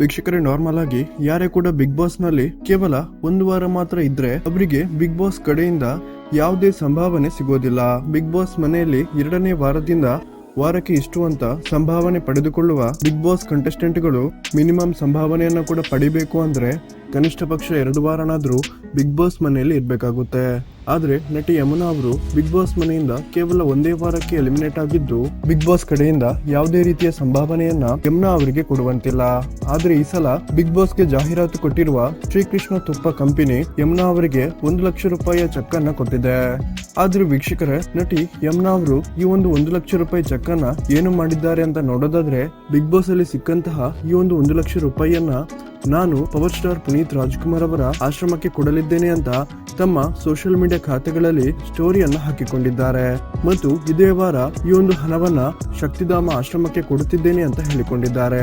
ವೀಕ್ಷಕರೇ, ನಾರ್ಮಲ್ ಆಗಿ ಯಾರೇ ಕೂಡ ಬಿಗ್ ಬಾಸ್ ನಲ್ಲಿ ಕೇವಲ ಒಂದು ವಾರ ಮಾತ್ರ ಇದ್ರೆ ಅವರಿಗೆ ಬಿಗ್ ಬಾಸ್ ಕಡೆಯಿಂದ ಯಾವುದೇ ಸಂಭಾವನೆ ಸಿಗೋದಿಲ್ಲ. ಬಿಗ್ ಬಾಸ್ ಮನೆಯಲ್ಲಿ 2ನೇ ವಾರದಿಂದ ವಾರಕ್ಕೆ ಇಷ್ಟು ಅಂತ ಸಂಭಾವನೆ ಪಡೆದುಕೊಳ್ಳುವ ಬಿಗ್ ಬಾಸ್ ಕಂಟೆಸ್ಟೆಂಟ್ಗಳು ಮಿನಿಮಮ್ ಸಂಭಾವನೆಯನ್ನ ಕೂಡ ಪಡಿಬೇಕು ಅಂದ್ರೆ ಕನಿಷ್ಠ ಪಕ್ಷ 2 ವಾರನಾದ್ರೂ ಬಿಗ್ ಬಾಸ್ ಮನೆಯಲ್ಲಿ ಇರ್ಬೇಕಾಗುತ್ತೆ. ಆದ್ರೆ ನಟಿ ಯಮುನಾ ಅವರು ಬಿಗ್ ಬಾಸ್ ಮನೆಯಿಂದ ಕೇವಲ 1 ವಾರಕ್ಕೆ ಎಲಿಮಿನೇಟ್ ಆಗಿದ್ದು ಬಿಗ್ ಬಾಸ್ ಕಡೆಯಿಂದ ಯಾವುದೇ ರೀತಿಯ ಸಂಭಾವನೆಯನ್ನ ಯಮುನಾ ಅವರಿಗೆ ಕೊಡುವಂತಿಲ್ಲ. ಆದ್ರೆ ಈ ಸಲ ಬಿಗ್ ಬಾಸ್ ಗೆ ಜಾಹೀರಾತು ಕೊಟ್ಟಿರುವ ಶ್ರೀಕೃಷ್ಣ ತುಪ್ಪ ಕಂಪನಿ ಯಮುನಾ ಅವರಿಗೆ 1 ಲಕ್ಷ ರೂಪಾಯಿಯ ಚೆಕ್ ಅನ್ನ ಕೊಟ್ಟಿದೆ. ಆದ್ರೆ ವೀಕ್ಷಕರೇ, ನಟಿ ಯಮುನಾ ಅವರು ಈ ಒಂದು 1 ಲಕ್ಷ ರೂಪಾಯಿ ಚೆಕ್ ಅನ್ನ ಏನು ಮಾಡಿದ್ದಾರೆ ಅಂತ ನೋಡೋದಾದ್ರೆ, ಬಿಗ್ ಬಾಸ್ ಅಲ್ಲಿ ಸಿಕ್ಕಂತಹ ಈ ಒಂದು 1 ಲಕ್ಷ ರೂಪಾಯಿಯನ್ನ ನಾನು ಪವರ್ ಸ್ಟಾರ್ ಪುನೀತ್ ರಾಜ್ಕುಮಾರ್ ಅವರ ಆಶ್ರಮಕ್ಕೆ ಕೊಡಲಿದ್ದೇನೆ ಅಂತ ತಮ್ಮ ಸೋಷಿಯಲ್ ಮೀಡಿಯಾ ಖಾತೆಗಳಲ್ಲಿ ಸ್ಟೋರಿಯನ್ನ ಹಾಕಿಕೊಂಡಿದ್ದಾರೆ. ಮತ್ತು ಇದೇ ವಾರ ಈ ಒಂದು ಹಣವನ್ನ ಶಕ್ತಿಧಾಮ ಆಶ್ರಮಕ್ಕೆ ಕೊಡುತ್ತಿದ್ದೇನೆ ಅಂತ ಹೇಳಿಕೊಂಡಿದ್ದಾರೆ.